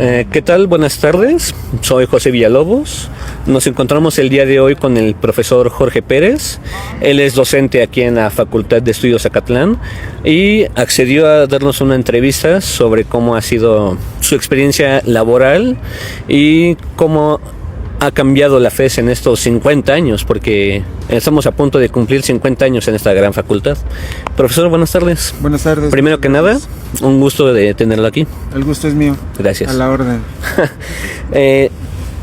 ¿Qué tal? Buenas tardes, soy José Villalobos. Nos encontramos el día de hoy con el profesor Jorge Pérez. Él es docente aquí en la Facultad de Estudios Zacatlán y accedió a darnos una entrevista sobre cómo ha sido su experiencia laboral y cómo ha cambiado la FES en estos 50 años, porque estamos a punto de cumplir 50 años en esta gran facultad. Profesor, buenas tardes. Buenas tardes. Primero que nada, un gusto de tenerlo aquí. El gusto es mío. Gracias. A la orden.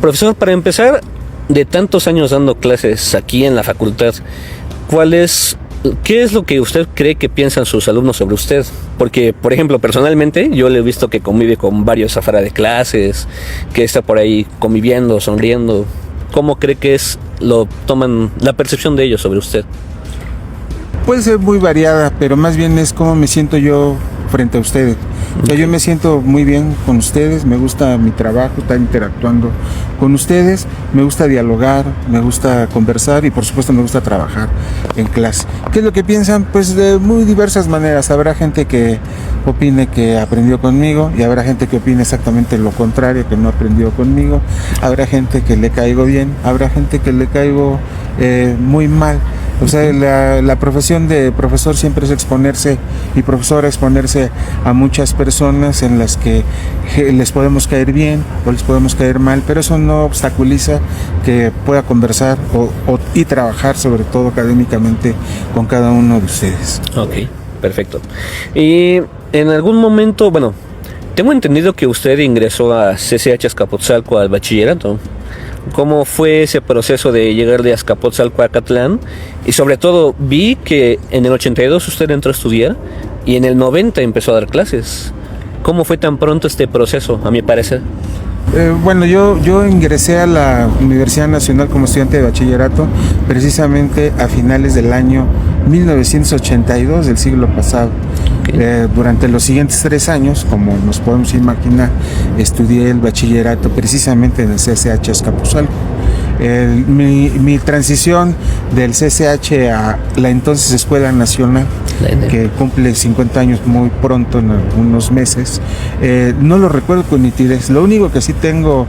Profesor, para empezar, de tantos años dando clases aquí en la facultad, ¿qué es lo que usted cree que piensan sus alumnos sobre usted? Porque, por ejemplo, personalmente, yo le he visto que convive con varios afuera de clases, que está por ahí conviviendo, sonriendo. ¿Cómo cree que toman la percepción de ellos sobre usted? Puede ser muy variada, pero más bien es cómo me siento yo frente a ustedes. O sea, yo me siento muy bien con ustedes, me gusta mi trabajo, estar interactuando con ustedes, me gusta dialogar, me gusta conversar y por supuesto me gusta trabajar en clase. ¿Qué es lo que piensan? Pues de muy diversas maneras. Habrá gente que opine que aprendió conmigo y habrá gente que opine exactamente lo contrario, que no aprendió conmigo. Habrá gente que le caigo bien, habrá gente que le caigo muy mal. O sea, la profesión de profesor siempre es exponerse y profesora exponerse a muchas personas en las que les podemos caer bien o les podemos caer mal, pero eso no obstaculiza que pueda conversar y trabajar sobre todo académicamente con cada uno de ustedes. Ok, perfecto. Y en algún momento, bueno, tengo entendido que usted ingresó a CCH Azcapotzalco al bachillerato. ¿Cómo fue ese proceso de llegar de Azcapotzalco a Acatlán? Y sobre todo, vi que en el 82 usted entró a estudiar y en el 90 empezó a dar clases. ¿Cómo fue tan pronto este proceso, a mi parecer? Bueno, yo ingresé a la Universidad Nacional como estudiante de bachillerato precisamente a finales del año 1982 del siglo pasado. Durante los siguientes 3 años, como nos podemos imaginar, estudié el bachillerato precisamente en el CCH Azcapotzalco. Mi transición del CCH a la entonces Escuela Nacional, que cumple 50 años muy pronto, en algunos meses, no lo recuerdo con nitidez. Lo único que sí tengo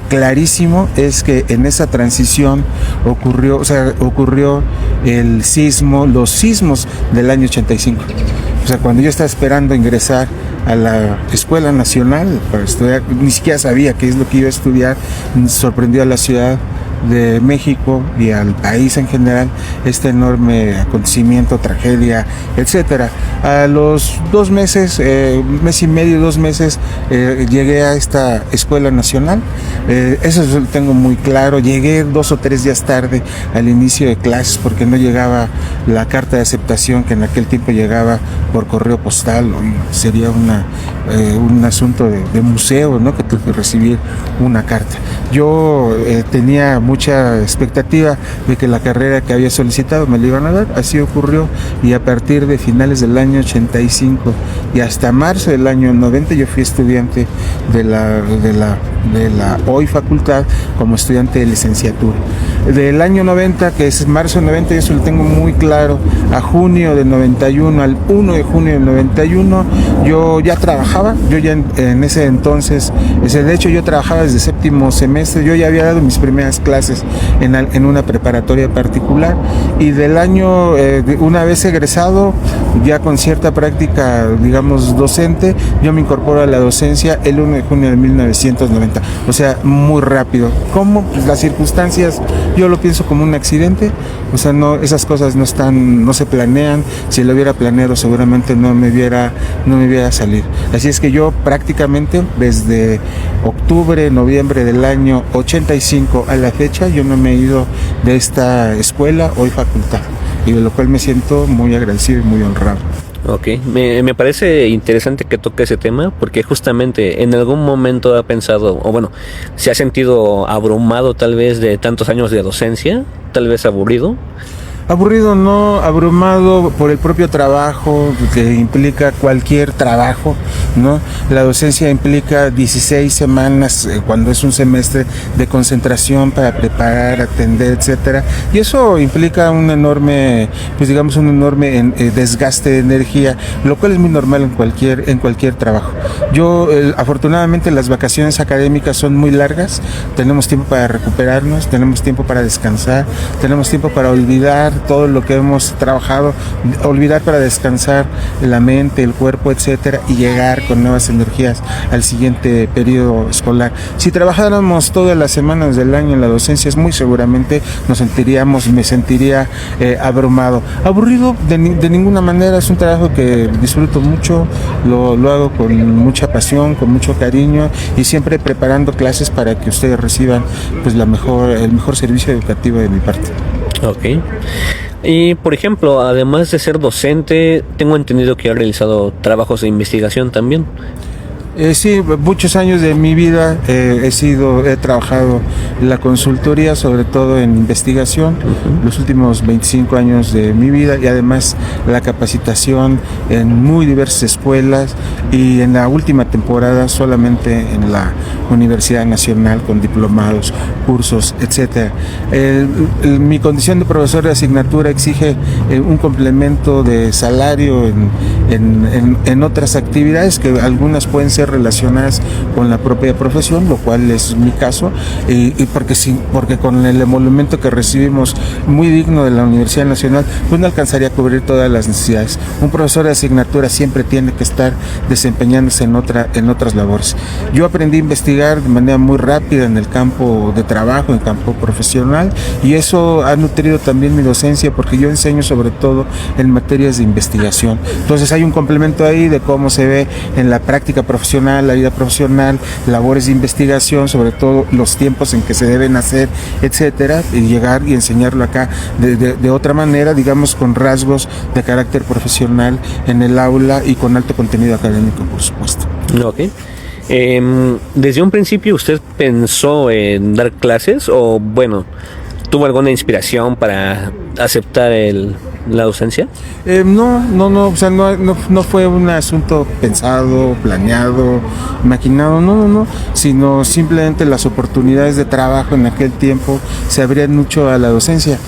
clarísimo es que en esa transición ocurrió los sismos del año 85. O sea, cuando yo estaba esperando ingresar a la Escuela Nacional para estudiar, ni siquiera sabía qué es lo que iba a estudiar, sorprendió a la Ciudad de México y al país en general este enorme acontecimiento, tragedia, etcétera. A los 2 meses, mes y medio, 2 meses, llegué a esta Escuela Nacional. Eso lo tengo muy claro. Llegué 2 o 3 días tarde al inicio de clases porque no llegaba la carta de aceptación que en aquel tiempo llegaba por correo postal. Sería un asunto de museo, ¿no? Que tuve que recibir una carta. Yo tenía mucha expectativa de que la carrera que había solicitado me la iban a dar, así ocurrió, y a partir de finales del año 85 y hasta marzo del año 90 yo fui estudiante de la hoy facultad como estudiante de licenciatura. Del año 90, que es marzo del 90, eso lo tengo muy claro, a junio del 91, al 1 de junio del 91, yo ya trabajaba, yo ya en ese entonces, de hecho yo trabajaba desde séptimo semestre, yo ya había dado mis primeras clases en una preparatoria particular, y del año, una vez egresado, ya con cierta práctica, digamos, docente, yo me incorporo a la docencia el 1 de junio de 1990, o sea, muy rápido. ¿Cómo? Pues las circunstancias, yo lo pienso como un accidente, o sea, no, esas cosas no se planean. Si lo hubiera planeado seguramente no me hubiera salir. Así es que yo prácticamente desde octubre, noviembre del año 85 a la fecha, yo no me he ido de esta escuela, hoy facultad, y de lo cual me siento muy agradecido y muy honrado. Ok, me parece interesante que toque ese tema, porque justamente en algún momento ha pensado, o bueno, se ha sentido abrumado tal vez de tantos años de docencia, tal vez aburrido. Aburrido no, abrumado por el propio trabajo que implica cualquier trabajo. ¿no? La docencia implica 16 semanas, cuando es un semestre, de concentración para preparar, atender, etcétera, y eso implica un enorme, pues digamos, un enorme desgaste de energía, lo cual es muy normal en cualquier trabajo. Afortunadamente las vacaciones académicas son muy largas, tenemos tiempo para recuperarnos, tenemos tiempo para descansar, tenemos tiempo para olvidar todo lo que hemos trabajado, olvidar para descansar la mente, el cuerpo, etcétera, y llegar con nuevas energías al siguiente periodo escolar. Si trabajáramos todas las semanas del año en la docencia, muy seguramente me sentiría abrumado. Aburrido de ninguna manera, es un trabajo que disfruto mucho, lo hago con mucha pasión, con mucho cariño, y siempre preparando clases para que ustedes reciban pues el mejor servicio educativo de mi parte. Ok. Y por ejemplo, además de ser docente, tengo entendido que ha realizado trabajos de investigación también. Sí, muchos años de mi vida he trabajado en la consultoría, sobre todo en investigación, los últimos 25 años de mi vida, y además la capacitación en muy diversas escuelas, y en la última temporada solamente en la Universidad Nacional con diplomados, cursos, etcétera. Mi condición de profesor de asignatura exige un complemento de salario en otras actividades, que algunas pueden ser relacionadas con la propia profesión, lo cual es mi caso, y porque con el emolumento que recibimos muy digno de la Universidad Nacional, pues no alcanzaría a cubrir todas las necesidades. Un profesor de asignatura siempre tiene que estar desempeñándose en otras labores. Yo aprendí a investigar de manera muy rápida en el campo de trabajo, en el campo profesional, y eso ha nutrido también mi docencia, porque yo enseño sobre todo en materias de investigación. Entonces hay un complemento ahí de cómo se ve en la práctica profesional, la vida profesional, labores de investigación, sobre todo los tiempos en que se deben hacer, etcétera, y llegar y enseñarlo acá de otra manera, digamos, con rasgos de carácter profesional en el aula y con alto contenido académico, por supuesto. Ok. ¿Desde un principio usted pensó en dar clases, o bueno, tuvo alguna inspiración para aceptar la docencia? No, o sea, no fue un asunto pensado, planeado, maquinado, no, sino simplemente las oportunidades de trabajo en aquel tiempo se abrían mucho a la docencia.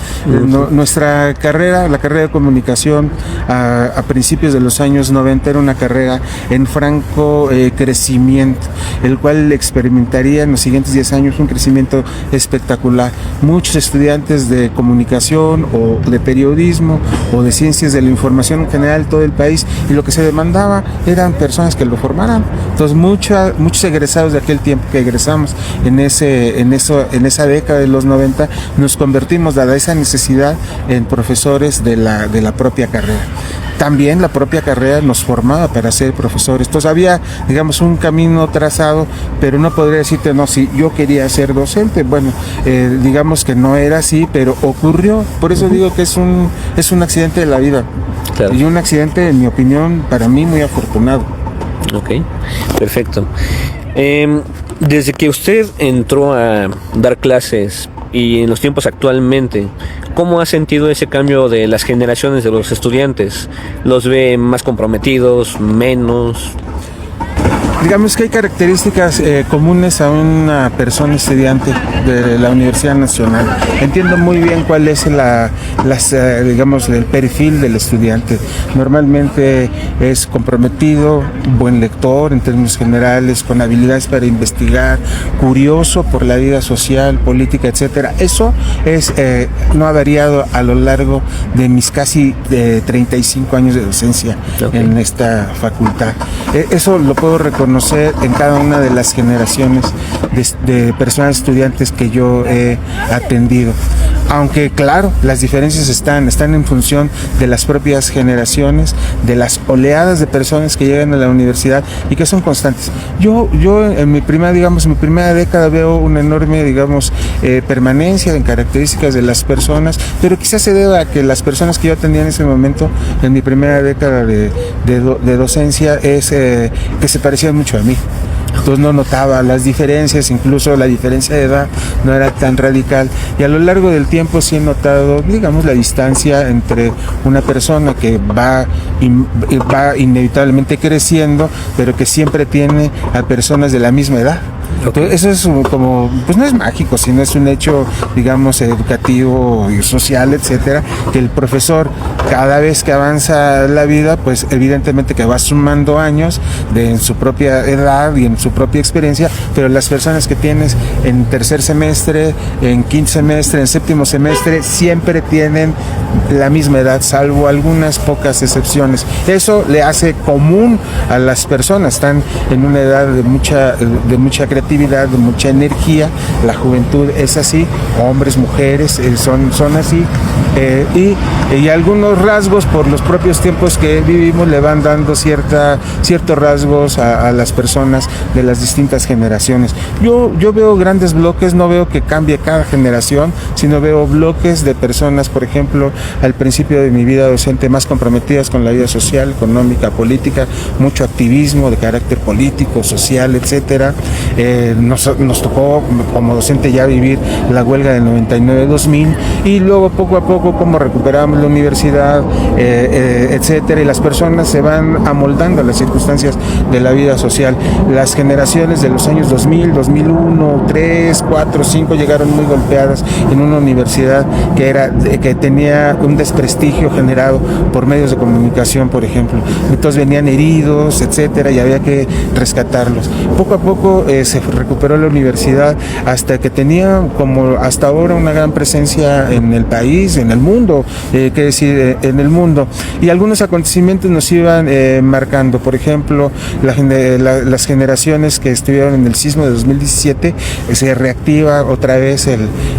Nuestra carrera, la carrera de comunicación, a principios de los años 90, era una carrera en franco crecimiento, el cual experimentaría en los siguientes 10 años un crecimiento espectacular. Muchos estudiantes de comunicación o de periodismo o de ciencias de la información en general, todo el país, y lo que se demandaba eran personas que lo formaran. Entonces muchos egresados de aquel tiempo que egresamos en esa década de los 90, nos convertimos, dada esa necesidad, en profesores de la propia carrera. También la propia carrera nos formaba para ser profesores. Entonces había, digamos, un camino trazado, pero no podría decirte, no, si yo quería ser docente. Bueno, digamos que no era así, pero ocurrió. Por eso digo que es un accidente de la vida. Claro. Y un accidente, en mi opinión, para mí muy afortunado. Ok, perfecto. Desde que usted entró a dar clases y en los tiempos actualmente, ¿cómo ha sentido ese cambio de las generaciones de los estudiantes? ¿Los ve más comprometidos, menos? Digamos que hay características comunes a una persona estudiante de la Universidad Nacional. Entiendo muy bien cuál es digamos, el perfil del estudiante. Normalmente es comprometido, buen lector en términos generales, con habilidades para investigar, curioso por la vida social, política, etcétera. Eso no ha variado a lo largo de mis casi 35 años de docencia en esta facultad. Eso lo puedo reconocer en cada una de las generaciones de personas estudiantes que yo he atendido. Aunque claro, las diferencias están en función de las propias generaciones, de las oleadas de personas que llegan a la universidad y que son constantes. Yo en mi primera década veo una enorme, digamos, permanencia en características de las personas, pero quizás se deba a que las personas que yo atendía en ese momento, en mi primera década de docencia, que se parecían mucho a mí. Entonces no notaba las diferencias, incluso la diferencia de edad no era tan radical. Y a lo largo del tiempo sí he notado, digamos, la distancia entre una persona que va inevitablemente creciendo, pero que siempre tiene a personas de la misma edad. Entonces, eso es como, pues no es mágico, sino es un hecho, digamos, educativo y social, etcétera, que el profesor, cada vez que avanza la vida, pues evidentemente que va sumando años en su propia edad y en su propia experiencia, pero las personas que tienes en tercer semestre, en quinto semestre, en séptimo semestre, siempre tienen la misma edad, salvo algunas pocas excepciones. Eso le hace común a las personas, están en una edad de mucha creatividad, de mucha energía. La juventud es así, hombres, mujeres, son así, y algunos rasgos por los propios tiempos que vivimos le van dando ciertos rasgos a las personas de las distintas generaciones. Yo veo grandes bloques, no veo que cambie cada generación, sino veo bloques de personas, por ejemplo, al principio de mi vida docente, más comprometidas con la vida social, económica, política, mucho activismo de carácter político, social, etcétera. Nos tocó como docente ya vivir la huelga del 99-2000, y luego poco a poco cómo recuperamos la universidad, etcétera, y las personas se van amoldando a las circunstancias de la vida social. Las generaciones de los años 2000, 2001, 3, 4, 5 llegaron muy golpeadas en una universidad que tenía un desprestigio generado por medios de comunicación, por ejemplo. Entonces venían heridos, etcétera, y había que rescatarlos. Poco a poco se recuperó la universidad hasta que tenía, como hasta ahora, una gran presencia en el país, en el mundo, en el mundo. Y algunos acontecimientos nos iban marcando. Por ejemplo, las generaciones que estuvieron en el sismo de 2017, se reactiva otra vez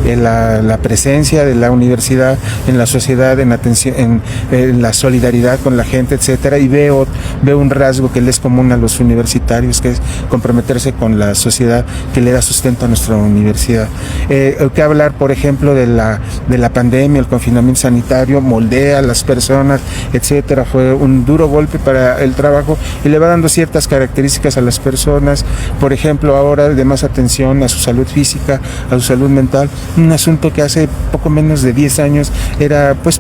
la presencia de la universidad en la sociedad, en atención, en la solidaridad con la gente, etcétera, y veo un rasgo que le es común a los universitarios, que es comprometerse con la sociedad que le da sustento a nuestra universidad. Que hablar, por ejemplo, de la pandemia, el confinamiento sanitario, moldea a las personas, etcétera. Fue un duro golpe para el trabajo y le va dando ciertas características a las personas. Por ejemplo, ahora de más atención a su salud física, a su salud mental, un asunto que hace poco menos de 10 años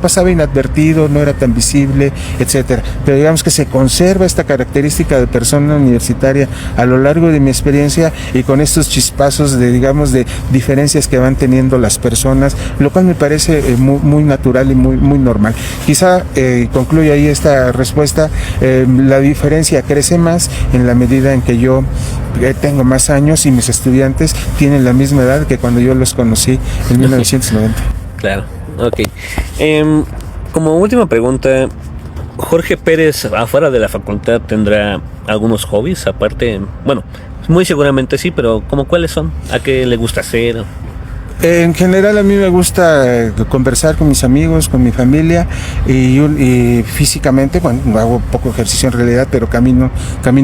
pasaba inadvertido, no era tan visible, etcétera. Pero digamos que se conserva esta característica de persona universitaria a lo largo de mi experiencia, y con estos chispazos de diferencias que van teniendo las personas, lo cual me parece muy natural y muy normal. Quizá concluyo ahí esta respuesta. La diferencia crece más en la medida en que yo tengo más años y mis estudiantes tienen la misma edad que cuando yo los conocí en 1990. Claro, ok. Como última pregunta, Jorge Pérez, afuera de la facultad, ¿tendrá algunos hobbies aparte? Bueno, muy seguramente sí, pero ¿cómo cuáles son? ¿A qué le gusta hacer? En general a mí me gusta conversar con mis amigos, con mi familia, y físicamente, bueno, hago poco ejercicio en realidad, pero camino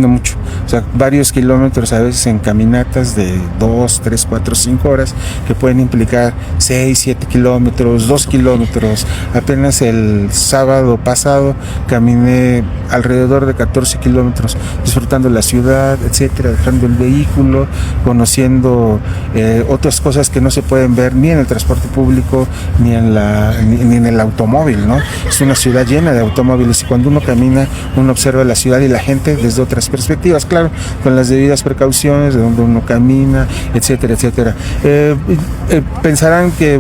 mucho, o sea, varios kilómetros, a veces en caminatas de 2, 3, 4, 5 horas, que pueden implicar 6, 7 kilómetros, 2 kilómetros. Apenas el sábado pasado caminé alrededor de 14 kilómetros, disfrutando la ciudad, etcétera, dejando el vehículo, conociendo otras cosas que no se pueden ver ni en el transporte público ni en el automóvil, ¿no? Es una ciudad llena de automóviles, y cuando uno camina uno observa la ciudad y la gente desde otras perspectivas, claro, con las debidas precauciones de donde uno camina, etcétera, etcétera. Pensarán que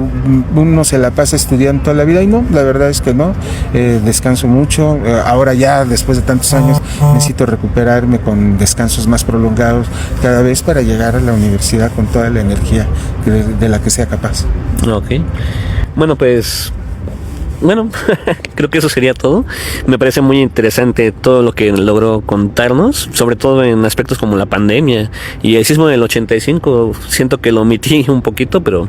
uno se la pasa estudiando toda la vida, y no, la verdad es que no. Descanso mucho, ahora ya después de tantos años necesito recuperarme con descansos más prolongados cada vez para llegar a la universidad con toda la energía de la que sea capaz. Ok. Bueno, pues... creo que eso sería todo. Me parece muy interesante todo lo que logró contarnos, sobre todo en aspectos como la pandemia y el sismo del 85. Siento que lo omití un poquito, pero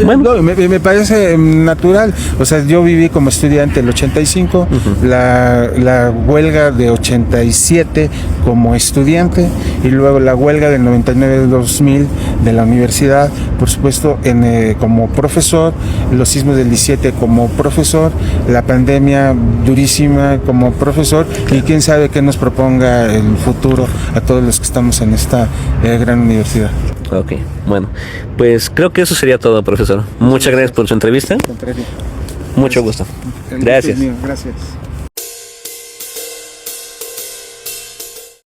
Bueno. No, me parece natural. O sea, yo viví como estudiante el 85, la huelga de 87 como estudiante y luego la huelga del 99-2000 de la universidad, por supuesto, como profesor, los sismos del 17 como profesor, la pandemia durísima como profesor y quién sabe qué nos proponga el futuro a todos los que estamos en esta gran universidad. Ok, bueno, pues creo que eso sería todo, profesor. Muchas gracias por su entrevista. Mucho gusto. El gusto es Gracias. mío. Gracias.